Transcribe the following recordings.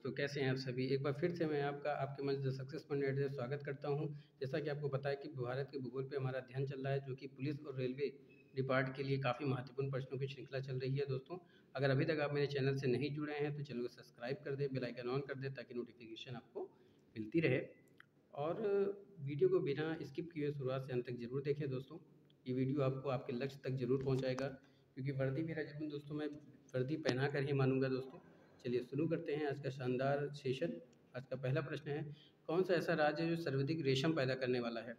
तो कैसे हैं आप सभी? एक बार फिर से मैं आपके मंच द सक्सेस पॉइंट से स्वागत करता हूं। जैसा कि आपको पता है कि भारत के भूगोल पे हमारा अध्ययन चल रहा है, जो कि पुलिस और रेलवे डिपार्ट के लिए काफ़ी महत्वपूर्ण प्रश्नों की श्रृंखला चल रही है दोस्तों। अगर अभी तक आप मेरे चैनल से नहीं जुड़े हैं तो चैनल को सब्सक्राइब कर दें, बेल आइकन ऑन कर दें ताकि नोटिफिकेशन आपको मिलती रहे। और वीडियो को बिना स्किप किए शुरुआत से अंत तक ज़रूर देखें दोस्तों। ये वीडियो आपको आपके लक्ष्य तक ज़रूर पहुँचाएगा, क्योंकि वर्दी मेरा जीवन दोस्तों, मैं वर्दी पहना कर ही मानूंगा दोस्तों। चलिए शुरू करते हैं आज का शानदार सेशन। आज का पहला प्रश्न है, कौन सा ऐसा राज्य है जो सर्वाधिक रेशम पैदा करने वाला है?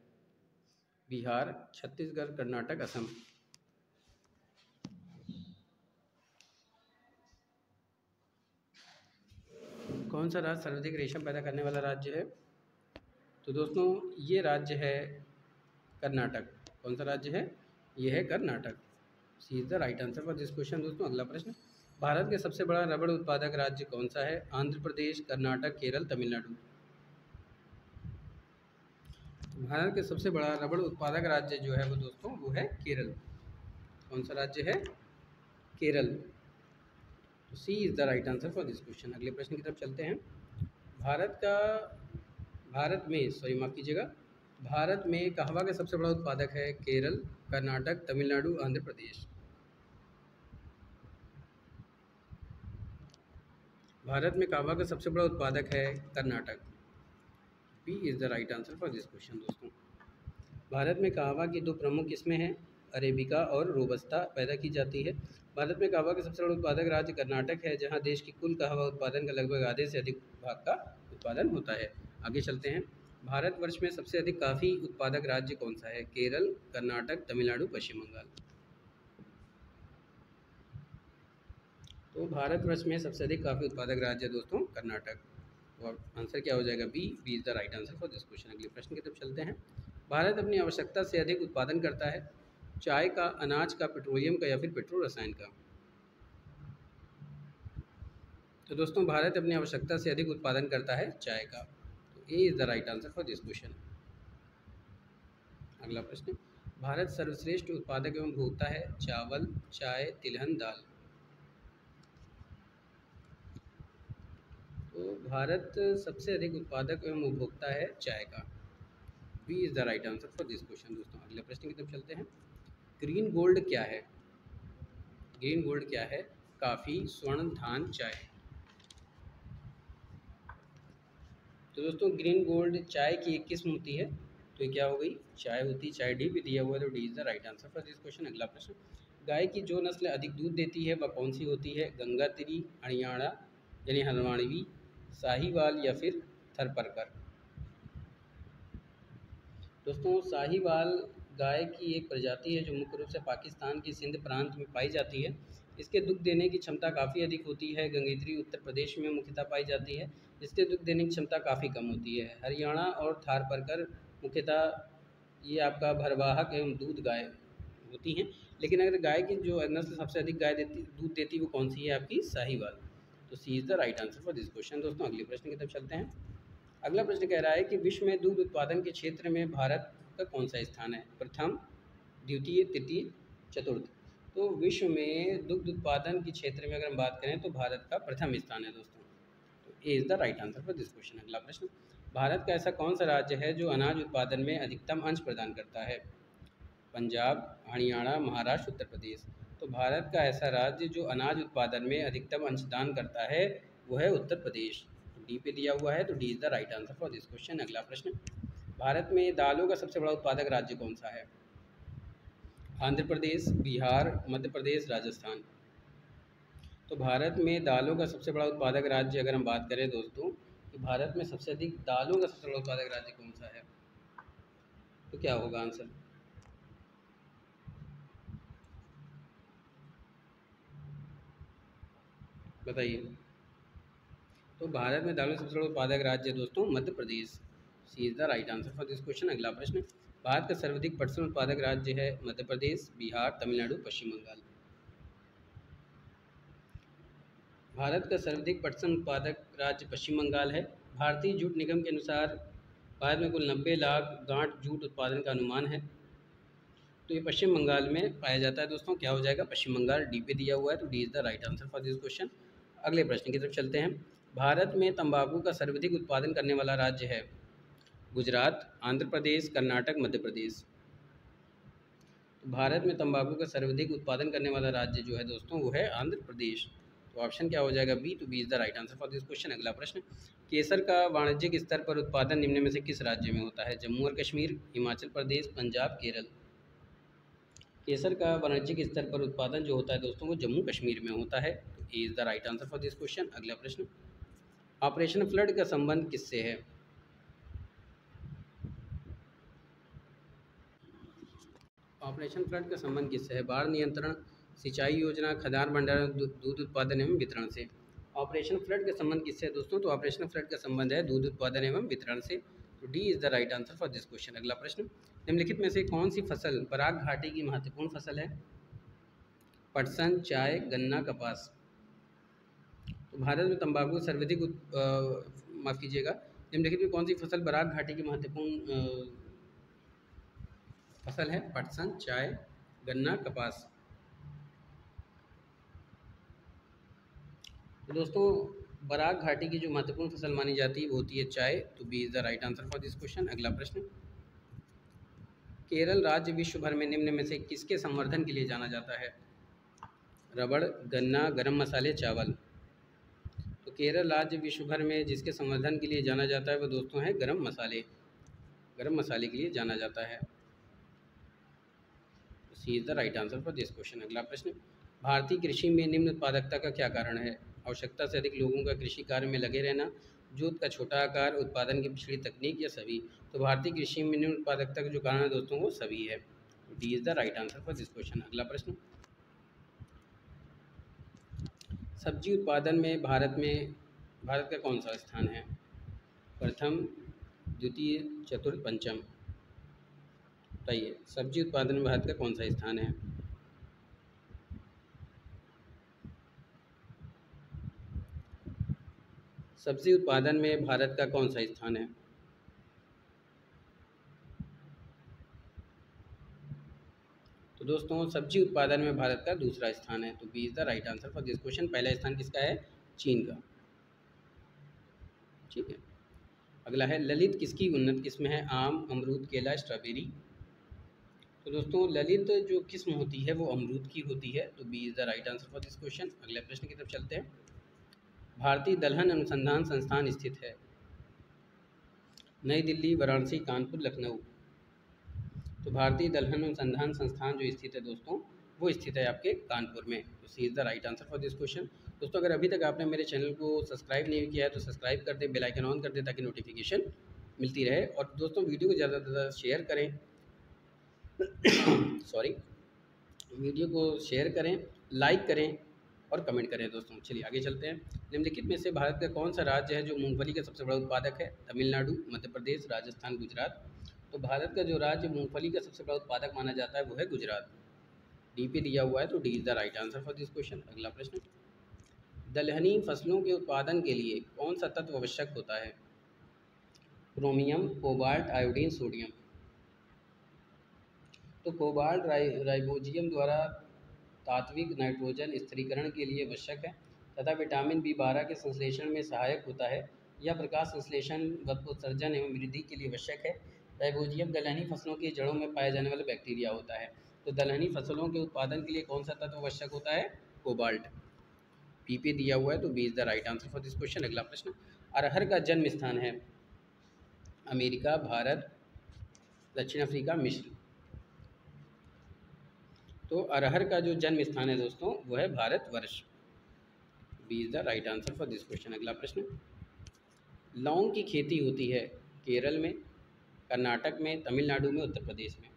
बिहार, छत्तीसगढ़, कर्नाटक, असम। कौन सा राज्य सर्वाधिक रेशम पैदा करने वाला राज्य है? तो दोस्तों ये राज्य है कर्नाटक। कौन सा राज्य है? ये है Karnataka. C is the right answer for this question दोस्तों। अगला प्रश्न, भारत के सबसे बड़ा रबड़ उत्पादक राज्य कौन सा है? आंध्र प्रदेश, कर्नाटक, केरल, तमिलनाडु। भारत के सबसे बड़ा रबड़ उत्पादक राज्य जो है वो दोस्तों वो है केरल। कौन सा राज्य है? केरल। तो C is the right answer for this question. अगले प्रश्न की तरफ चलते हैं। माफ़ कीजिएगा, भारत में कहवा का सबसे बड़ा उत्पादक है? केरल, कर्नाटक, तमिलनाडु, आंध्र प्रदेश। भारत में कहवा का सबसे बड़ा उत्पादक है Karnataka. B is the right answer for this question दोस्तों। भारत में कहवा की दो प्रमुख किस्में हैं, अरेबिका और रोबस्ता, पैदा की जाती है। भारत में कहवा का सबसे बड़ा उत्पादक राज्य कर्नाटक है, जहां देश की कुल कहवा उत्पादन का लगभग आधे से अधिक भाग का उत्पादन होता है। आगे चलते हैं। भारतवर्ष में सबसे अधिक कॉफ़ी उत्पादक राज्य कौन सा है? केरल, कर्नाटक, तमिलनाडु, पश्चिम बंगाल। तो भारतवर्ष में सबसे अधिक कॉफ़ी उत्पादक राज्य है दोस्तों कर्नाटक। और आंसर क्या हो जाएगा? B is the right answer for this question. अगले प्रश्न की तरफ चलते हैं। भारत अपनी आवश्यकता से अधिक उत्पादन करता है चाय का, अनाज का, पेट्रोलियम का या फिर पेट्रो रसायन का? तो दोस्तों भारत अपनी आवश्यकता से अधिक उत्पादन करता है चाय का। तो A is the right answer for this question. अगला प्रश्न, भारत सर्वश्रेष्ठ उत्पादक एवं उपभोक्ता है चावल, चाय, तिलहन, दाल। तो भारत सबसे अधिक उत्पादक एवं उपभोक्ता है चाय का। B is the right answer for this question दोस्तों। अगले प्रश्न की तरफ चलते हैं। ग्रीन गोल्ड क्या है? ग्रीन गोल्ड क्या है? कॉफ़ी, स्वर्ण, धान, चाय। तो दोस्तों ग्रीन गोल्ड चाय की एक किस्म होती है, तो ये क्या हो गई? चाय होती है। चाय डी भी दिया हुआ है, तो D is the right answer for this question. अगला प्रश्न, गाय की जो नस्ल अधिक दूध देती है वह कौन सी होती है? गंगातिरी, हरियाणा यानी हरवाणवी, साहीवाल या फिर थरपरकर। दोस्तों साहीवाल गाय की एक प्रजाति है जो मुख्य रूप से पाकिस्तान के सिंध प्रांत में पाई जाती है। इसके दुग्ध देने की क्षमता काफ़ी अधिक होती है। गंगोत्री उत्तर प्रदेश में मुख्यतः पाई जाती है, इसके दुग्ध देने की क्षमता काफ़ी कम होती है। हरियाणा और थारपारकर मुख्यतः ये आपका भरवाहक एवं दूध गाय होती हैं। लेकिन अगर गाय की जो नस्ल सबसे अधिक दूध देती है वो कौन सी है? आपकी साहीवाल। तो C is the right answer for this question दोस्तों। अगले प्रश्न की तरफ चलते हैं। अगला प्रश्न कह रहा है कि विश्व में दुग्ध उत्पादन के क्षेत्र में भारत का कौन सा स्थान है? प्रथम, द्वितीय, तृतीय, चतुर्थ। तो विश्व में दुग्ध उत्पादन के क्षेत्र में अगर हम बात करें तो भारत का प्रथम स्थान है दोस्तों। तो A is the right answer for this question. अगला प्रश्न, भारत का ऐसा कौन सा राज्य है जो अनाज उत्पादन में अधिकतम अंश प्रदान करता है? पंजाब, हरियाणा, महाराष्ट्र, उत्तर प्रदेश। तो भारत का ऐसा राज्य जो अनाज उत्पादन में अधिकतम अंशदान करता है वो है उत्तर प्रदेश। डी पे दिया हुआ है, तो D is the right answer for this question. अगला प्रश्न, भारत में दालों का सबसे बड़ा उत्पादक राज्य कौन सा है? आंध्र प्रदेश, बिहार, मध्य प्रदेश, राजस्थान। तो भारत में दालों का सबसे बड़ा उत्पादक राज्य अगर हम बात करें दोस्तों, तो भारत में सबसे अधिक दालों का सबसे बड़ा उत्पादक राज्य कौन सा है? तो क्या होगा आंसर? बताइए। तो भारत में दालों का सबसे बड़ा उत्पादक राज्य है दोस्तों Madhya Pradesh. C is the right answer for this question. अगला प्रश्न, भारत का सर्वाधिक पटसन उत्पादक राज्य है मध्य प्रदेश, बिहार, तमिलनाडु, पश्चिम बंगाल। भारत का सर्वाधिक पटसन उत्पादक राज्य पश्चिम बंगाल है। भारतीय जूट निगम के अनुसार भारत में कुल 90 लाख गांठ जूट उत्पादन का अनुमान है। तो ये पश्चिम बंगाल में पाया जाता है दोस्तों। क्या हो जाएगा? पश्चिम बंगाल। डी पे दिया हुआ है, तो D is the right answer for this question. अगले प्रश्न की तरफ चलते हैं। भारत में तंबाकू का सर्वाधिक उत्पादन करने वाला राज्य है गुजरात, आंध्र प्रदेश, कर्नाटक, मध्य प्रदेश। तो भारत में तंबाकू का सर्वाधिक उत्पादन करने वाला राज्य जो है दोस्तों वो है आंध्र प्रदेश। तो ऑप्शन क्या हो जाएगा? B. To B is the right answer for this question. अगला प्रश्न, केसर का वाणिज्यिक स्तर पर उत्पादन निम्न में से किस राज्य में होता है? जम्मू और कश्मीर, हिमाचल प्रदेश, पंजाब, केरल। केसर का वाणिज्यिक स्तर पर उत्पादन जो होता है दोस्तों वो जम्मू कश्मीर में होता है। तो A is the right answer for this question. अगला प्रश्न, ऑपरेशन फ्लड का संबंध किससे है? ऑपरेशन फ्लड का संबंध किससे है? बाढ़ नियंत्रण, सिंचाई योजना, खदान भंडारण, दूध उत्पादन एवं वितरण से। ऑपरेशन फ्लड का संबंध किससे है दोस्तों? तो ऑपरेशन फ्लड का संबंध है दूध उत्पादन एवं वितरण से। तो D is the right answer for this question. अगला प्रश्न, निम्नलिखित में से कौन सी फसल पराग घाटी की महत्वपूर्ण फसल है? पटसन, चाय, गन्ना, कपास। तो भारत में तंबाकू सर्वाधिक माफ़ कीजिएगा, निम्नलिखित में कौन सी फसल बराक घाटी की महत्वपूर्ण फसल है? पटसन, चाय, गन्ना, कपास। तो दोस्तों बराक घाटी की जो महत्वपूर्ण फसल मानी जाती है वो होती है चाय। तो B is the right answer for this question. अगला प्रश्न, केरल राज्य विश्व भर में निम्न में से किसके संवर्धन के लिए जाना जाता है? रबड़, गन्ना, गरम मसाले, चावल। तो केरल राज्य विश्व भर में जिसके संवर्धन के लिए जाना जाता है वो दोस्तों है गरम मसाले। गरम मसाले के लिए जाना जाता है। C is the right answer for this question. अगला प्रश्न, भारतीय कृषि में निम्न उत्पादकता का क्या कारण है? आवश्यकता से अधिक लोगों का कृषि कार्य में लगे रहना, जोत का छोटा आकार, उत्पादन की पिछड़ी तकनीक, या सभी। तो भारतीय कृषि में निम्न उत्पादकता का जो कारण है दोस्तों वो सभी है। D is the right answer for this question. अगला प्रश्न, सब्जी उत्पादन में भारत का कौन सा स्थान है? प्रथम, द्वितीय, चतुर्थ, पंचम। बताइए सब्जी उत्पादन में भारत का कौन सा स्थान है? सब्जी उत्पादन में भारत का कौन सा स्थान है? तो दोस्तों सब्जी उत्पादन में भारत का दूसरा स्थान है। तो B is the right answer for this question. पहला स्थान किसका है? चीन का। ठीक है। अगला है, ललित किसकी उन्नत किस्म है? आम, अमरूद, केला, स्ट्रॉबेरी। तो दोस्तों ललित जो किस्म होती है वो अमरूद की होती है। तो B is the right answer for this question. अगले प्रश्न की तरफ चलते हैं, भारतीय दलहन अनुसंधान संस्थान स्थित है? नई दिल्ली, वाराणसी, कानपुर, लखनऊ। तो भारतीय दलहन अनुसंधान संस्थान जो स्थित है दोस्तों वो स्थित है आपके कानपुर में। तो C is the right answer for this question. दोस्तों अगर अभी तक आपने मेरे चैनल को सब्सक्राइब नहीं किया है तो सब्सक्राइब कर दें, बेल आइकन ऑन कर दें ताकि नोटिफिकेशन मिलती रहे। और दोस्तों वीडियो को ज़्यादा से ज़्यादा शेयर करें सॉरी, वीडियो को शेयर करें, लाइक करें और कमेंट करें। दोस्तों चलिए आगे चलते हैं। निम्नलिखित में से भारत का कौन सा राज्य है जो मूंगफली का सबसे बड़ा उत्पादक है? तमिलनाडु, मध्य प्रदेश, राजस्थान, गुजरात। तो भारत का जो राज्य मूंगफली का सबसे बड़ा उत्पादक माना जाता है वो है गुजरात। डी पे दिया हुआ है तो D is the right answer for this question. अगला प्रश्न, दलहनी फसलों के उत्पादन के लिए कौन सा तत्व आवश्यक होता है? Chromium, cobalt, iodine, sodium. तो कोबाल्ट राइबोजियम द्वारा तात्विक नाइट्रोजन स्थिरीकरण के लिए आवश्यक है तथा विटामिन B12 के संश्लेषण में सहायक होता है। यह प्रकाश संश्लेषण, उत्सर्जन एवं वृद्धि के लिए आवश्यक है। राइबोजियम दलहनी फसलों की जड़ों में पाया जाने वाला बैक्टीरिया होता है। तो दलहनी फसलों के उत्पादन के लिए कौन सा तत्व आवश्यक होता है? कोबाल्ट। पी पे दिया हुआ है तो B is the right answer for this question. अगला प्रश्न, अरहर का जन्म स्थान है? अमेरिका, भारत, दक्षिण अफ्रीका, मिस्र। तो अरहर का जो जन्म स्थान है दोस्तों वो है Bharatvarsh. B is the right answer for this question. अगला प्रश्न, लौंग की खेती होती है केरल में, कर्नाटक में, तमिलनाडु में, उत्तर प्रदेश में।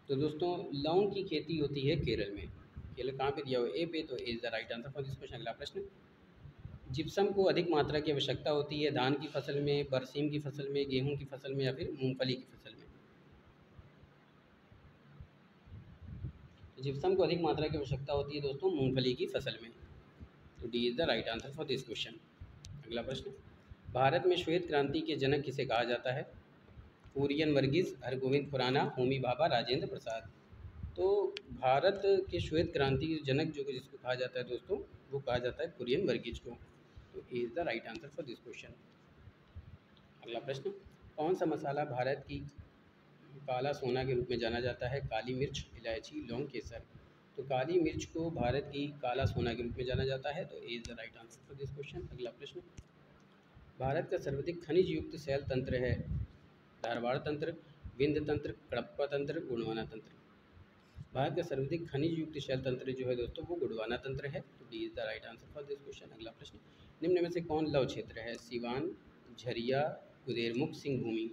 तो दोस्तों लौंग की खेती होती है केरल में। केरल कहाँ पे दिया हुआ है? ए पे। तो A is the right answer for this question. अगला प्रश्न, जिप्सम को अधिक मात्रा की आवश्यकता होती है धान की फसल में, बरसीम की फसल में, गेहूं की फसल में, या फिर मूंगफली की फसल में? जिप्सम को अधिक मात्रा की आवश्यकता होती है दोस्तों मूंगफली की फसल में। तो D is the right answer for this question. अगला प्रश्न, भारत में श्वेत क्रांति के जनक किसे कहा जाता है? कुरियन वर्गीस, हरगोविंद खुराना, होमी भाभा, राजेंद्र प्रसाद। तो भारत के श्वेत क्रांति के जनक जो जिसको कहा जाता है दोस्तों, वो कहा जाता है कुरियन वर्गीज को। तो A is the right answer for this question. अगला प्रश्न, कौन सा मसाला भारत की काला सोना के रूप में जाना जाता है? काली मिर्च, इलायची, लौंग, केसर। तो काली मिर्च को भारत की काला सोना के रूप में जाना जाता है। तो A is the right answer for this question. अगला प्रश्न, भारत का सर्वाधिक खनिज युक्त शैल तंत्र है? धारवाड़ तंत्र, विंध्य तंत्र, कडप्पा तंत्र, गोंडवाना तंत्र। भारत का सर्वाधिक खनिज युक्त शैल तंत्र जो है दोस्तों वो गोंडवाना तंत्र है। तो D is the right answer for this question. अगला प्रश्न, निम्न में से कौन लव क्षेत्र है? सिवान, झरिया, कुदेरमुख, सिंह भूमि।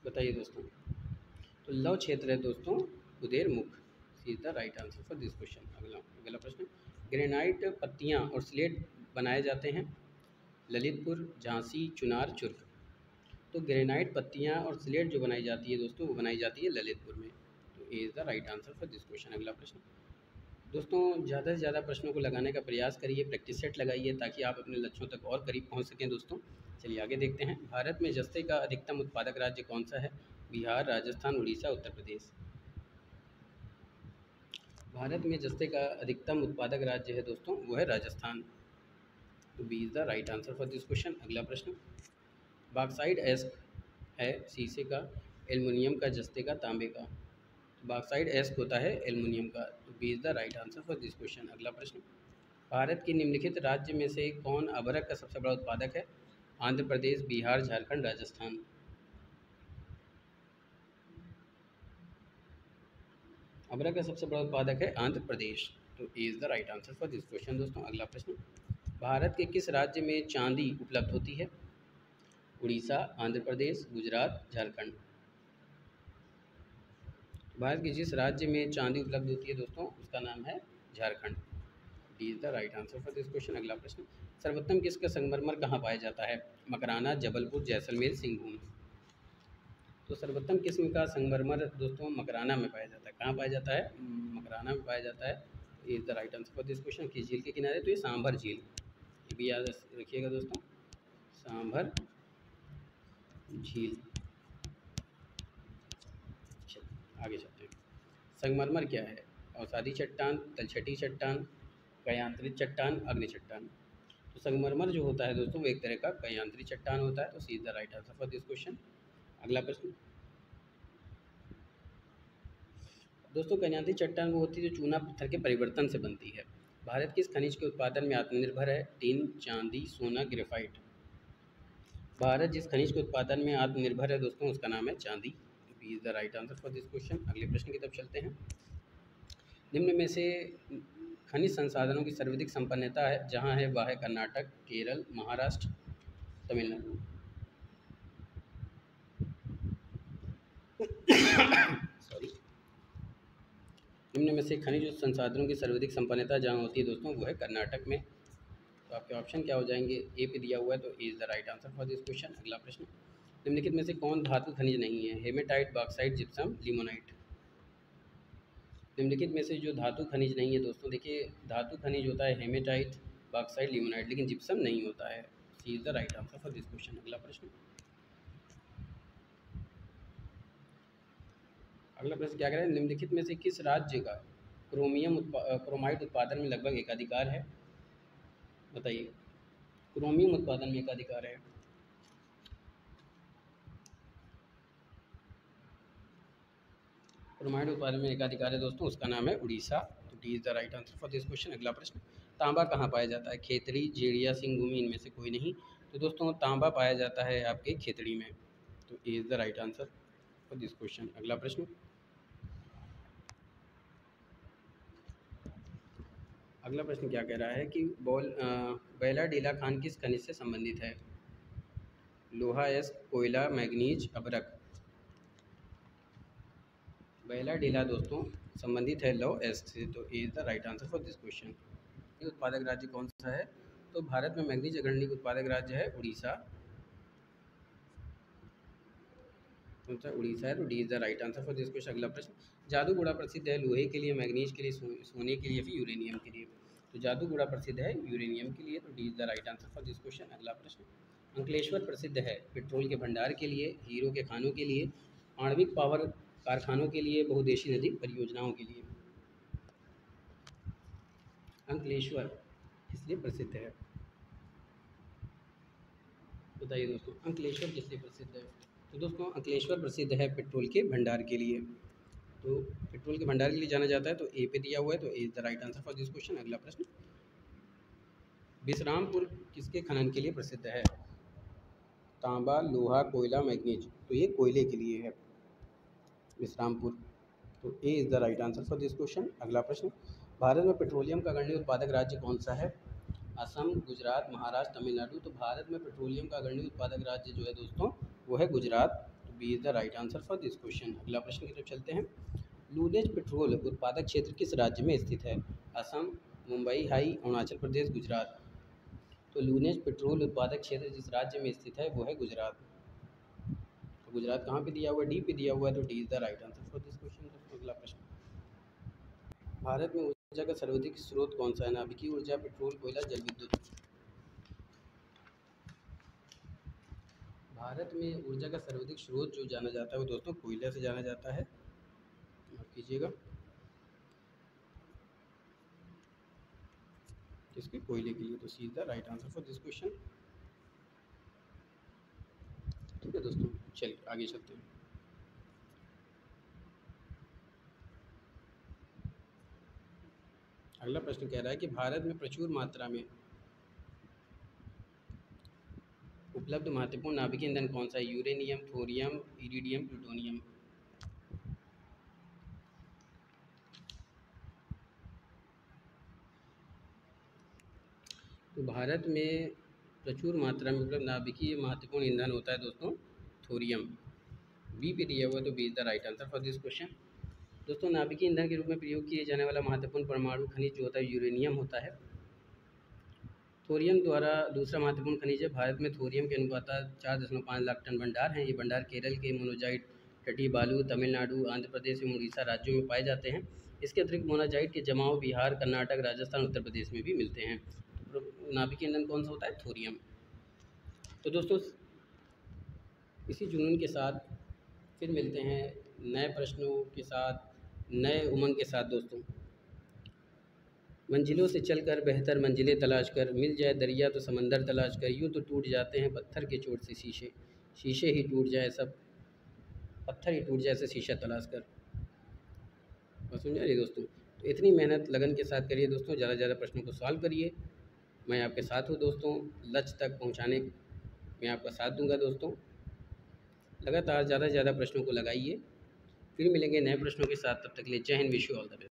बताइए दोस्तों। तो लव क्षेत्र है दोस्तों Kudremukh. Is the right answer for this question. अगला अगला प्रश्न, ग्रेनाइट पत्तियां और स्लेट बनाए जाते हैं? ललितपुर, झांसी, चुनार, चुर्क। तो ग्रेनाइट पत्तियां और स्लेट जो बनाई जाती है दोस्तों वो बनाई जाती है ललितपुर में। तो A is the right answer for this question. अगला प्रश्न, दोस्तों ज़्यादा से ज़्यादा प्रश्नों को लगाने का प्रयास करिए, प्रैक्टिस सेट लगाइए ताकि आप अपने लक्ष्यों तक और करीब पहुंच सकें दोस्तों। चलिए आगे देखते हैं। भारत में जस्ते का अधिकतम उत्पादक राज्य कौन सा है? बिहार, राजस्थान, उड़ीसा, उत्तर प्रदेश। भारत में जस्ते का अधिकतम उत्पादक राज्य है दोस्तों वो है राजस्थान। तो B is the right answer for this question. अगला प्रश्न, बॉक्साइट एस्क है शीशे का, एल्युमिनियम का, जस्ते का, तांबे का। बॉक्साइट एस्क होता है एल्युमिनियम का। तो B is the right answer for this question. अगला प्रश्न, भारत के निम्नलिखित राज्य में से कौन अभ्रक का सबसे बड़ा उत्पादक है? आंध्र प्रदेश, बिहार, झारखंड, राजस्थान। अभ्रक का सबसे बड़ा उत्पादक है आंध्र प्रदेश। तो A is the right answer for this question दोस्तों। अगला प्रश्न, भारत के किस राज्य में चांदी उपलब्ध होती है? उड़ीसा, आंध्र प्रदेश, गुजरात, झारखंड। भारत के जिस राज्य में चांदी उपलब्ध होती है दोस्तों उसका नाम है Jharkhand. D is the right answer for this question. अगला प्रश्न, सर्वोत्तम किस्म का संगमरमर कहाँ पाया जाता है? मकराना, जबलपुर, जैसलमेर, सिंहभूम। तो सर्वोत्तम किस्म का संगमरमर दोस्तों मकराना में पाया जाता है। कहाँ पाया जाता है? मकराना में पाया जाता है। Is the right answer for this question. किस झील के किनारे? तो ये सांभर झील, ये भी याद रखिएगा दोस्तों, सांभर झील। आगे चलते हैं। संगमरमर क्या है? अवसादी चट्टान, तलछटी चट्टान, कयांतरित चट्टान, अग्नि चट्टान। तो संगमरमर जो होता है दोस्तों वो एक तरह का कयांतरित चट्टान होता है। तो C is the right answer for this question. अगला प्रश्न, दोस्तों कयांतरित चट्टान वो होती है जो चूना पत्थर के परिवर्तन से बनती है। भारत किस खनिज के उत्पादन में आत्मनिर्भर है? टिन, चांदी, सोना, ग्रेफाइट। भारत जिस खनिज के उत्पादन में आत्मनिर्भर है दोस्तों उसका नाम है चांदी। B is the right answer for this question. अगले प्रश्न की तरफ चलते हैं। निम्न में से खनिज संसाधनों की सर्वाधिक संपन्नता है जहाँ है वह है कर्नाटक, केरल, महाराष्ट्र, तमिलनाडु। सॉरी, निम्न में से खनिज संसाधनों की सर्वाधिक संपन्नता जहाँ होती है दोस्तों वो है कर्नाटक में। तो आपके ऑप्शन क्या हो जाएंगे? ए पे दिया हुआ है तो A is the right answer for this question. अगला प्रश्न, निम्नलिखित में से कौन धातु खनिज नहीं है? Hematite, bauxite, gypsum, limonite. निम्नलिखित में से जो धातु खनिज नहीं है दोस्तों, देखिए धातु खनिज होता है हेमेटाइट, बॉक्साइट, लिमोनाइट, लेकिन जिप्सम नहीं होता है। C is the right answer for this question. अगला प्रश्न, अगला प्रश्न क्या कह रहा है? निम्नलिखित में से किस राज्य का क्रोमाइट उत्पादन में लगभग एकाधिकार है? बताइए, क्रोमियम उत्पादन में एकाधिकार है। क्रोमाइट उत्पादन में एकाधिकार है दोस्तों उसका नाम है उड़ीसा। तो D is the right answer for this question. अगला प्रश्न, तांबा कहाँ पाया जाता है? खेतड़ी, जेड़िया, सिंहभूमि, इनमें से कोई नहीं। तो दोस्तों तांबा पाया जाता है आपके खेतड़ी में। तो A is the right answer for this question. अगला प्रश्न, अगला प्रश्न क्या कह रहा है कि बेला डीला खान किस खनिज से संबंधित है? लोहा, एस, कोयला, मैग्नीज, अभ्रक। बेला डीला दोस्तों संबंधित है लौह एस से। तो A is the right answer for this question. उत्पादक राज्य कौन सा है? तो भारत में मैग्नीज अग्रणी उत्पादक राज्य है उड़ीसा। कौन सा? उड़ीसा है। तो D is the right answer for this question. अगला प्रश्न, जादूगोड़ा प्रसिद्ध है लोहे के लिए, मैग्नीज के लिए, सोने के लिए, फिर यूरेनियम के लिए। तो जादूगोड़ा प्रसिद्ध है यूरेनियम के लिए, तो D is the right answer for this question. अगला प्रश्न, अंकलेश्वर प्रसिद्ध है पेट्रोल के भंडार के लिए, हीरो के खानों के लिए, आणविक पावर कारखानों के लिए, बहुउद्देशीय नदी परियोजनाओं के लिए। अंकलेश्वर किस लिए प्रसिद्ध है, बताइए दोस्तों, अंकलेश्वर किस लिए प्रसिद्ध है। तो दोस्तों अंकलेश्वर प्रसिद्ध है पेट्रोल के भंडार के लिए, तो पेट्रोल के भंडार के लिए जाना जाता है, तो ए पे दिया हुआ है, तो A is the right answer for this question. अगला प्रश्न, विश्रामपुर किसके खनन के लिए प्रसिद्ध है, तांबा, लोहा, कोयला, मैग्नीज, तो ये कोयले के लिए है विश्रामपुर, तो A is the right answer for this question. अगला प्रश्न, भारत में पेट्रोलियम का अग्रणी उत्पादक राज्य कौन सा है, असम, गुजरात, महाराष्ट्र, तमिलनाडु, तो भारत में पेट्रोलियम का अग्रणी उत्पादक राज्य जो है दोस्तों वो है गुजरात, तो B is the right answer for this question. अगला प्रश्न की तरफ चलते हैं, लूनेज पेट्रोल उत्पादक क्षेत्र किस राज्य में स्थित है, असम, मुंबई हाई, अरुणाचल प्रदेश, गुजरात, तो लूनेज पेट्रोल उत्पादक क्षेत्र जिस राज्य में स्थित है वो है गुजरात, तो गुजरात कहाँ पे दिया हुआ है, डी पे दिया हुआ है, तो D is the right answer for this question. अगला प्रश्न, भारत में ऊर्जा का सर्वाधिक स्रोत कौन सा है, नाभिकीय ऊर्जा, पेट्रोल, कोयला, जल विद्युत। भारत में ऊर्जा का सर्वाधिक स्रोत जो जाना जाता है वो दोस्तों कोयला से जाना जाता है, माफ कीजिएगा, किसके, कोयले के लिए, तो C is the right answer for this question. ठीक है दोस्तों, चलिए आगे चलते हैं। अगला प्रश्न कह रहा है कि भारत में प्रचुर मात्रा में उपलब्ध महत्वपूर्ण नाभिकीय ईंधन कौन सा है, यूरेनियम, थोरियम, इरिडियम, प्लूटोनियम। तो भारत में प्रचुर मात्रा में उपलब्ध नाभिकीय महत्वपूर्ण ईंधन होता है दोस्तों थोरियम, बी पे दिया हुआ, तो B is the right answer for this question. दोस्तों नाभिकीय ईंधन के रूप में प्रयोग किए जाने वाला महत्वपूर्ण परमाणु खनिज जो होता है यूरेनियम होता है। थोरियम द्वारा दूसरा महत्वपूर्ण खनिज है, भारत में थोरियम के अनुपात 4.5 लाख टन भंडार हैं, ये भंडार केरल के मोनोजाइट, तटीय बालू, तमिलनाडु, आंध्र प्रदेश एवं उड़ीसा राज्यों में पाए जाते हैं। इसके अतिरिक्त मोनाजाइट के जमाव बिहार, कर्नाटक, राजस्थान, उत्तर प्रदेश में भी मिलते हैं। नाभिकीय ईंधन कौन सा होता है, थोरियम। तो दोस्तों इसी जुनून के साथ फिर मिलते हैं नए प्रश्नों के साथ, नए उमंग के साथ दोस्तों। मंजिलों से चलकर बेहतर मंजिलें तलाश कर, मिल जाए दरिया तो समंदर तलाश कर, यूँ तो टूट जाते हैं पत्थर के चोट से शीशे, शीशे ही टूट जाए सब, पत्थर ही टूट जाए ऐसे शीशा तलाश कर। और समझा रही दोस्तों, तो इतनी मेहनत लगन के साथ करिए दोस्तों, ज़्यादा से ज़्यादा प्रश्नों को सॉल्व करिए। मैं आपके साथ हूँ दोस्तों, लक्ष्य तक पहुँचाने में आपका साथ दूंगा दोस्तों। लगातार ज़्यादा से ज़्यादा प्रश्नों को लगाइए। फिर मिलेंगे नए प्रश्नों के साथ, तब तक के लिए जय Hind, wish you all the best.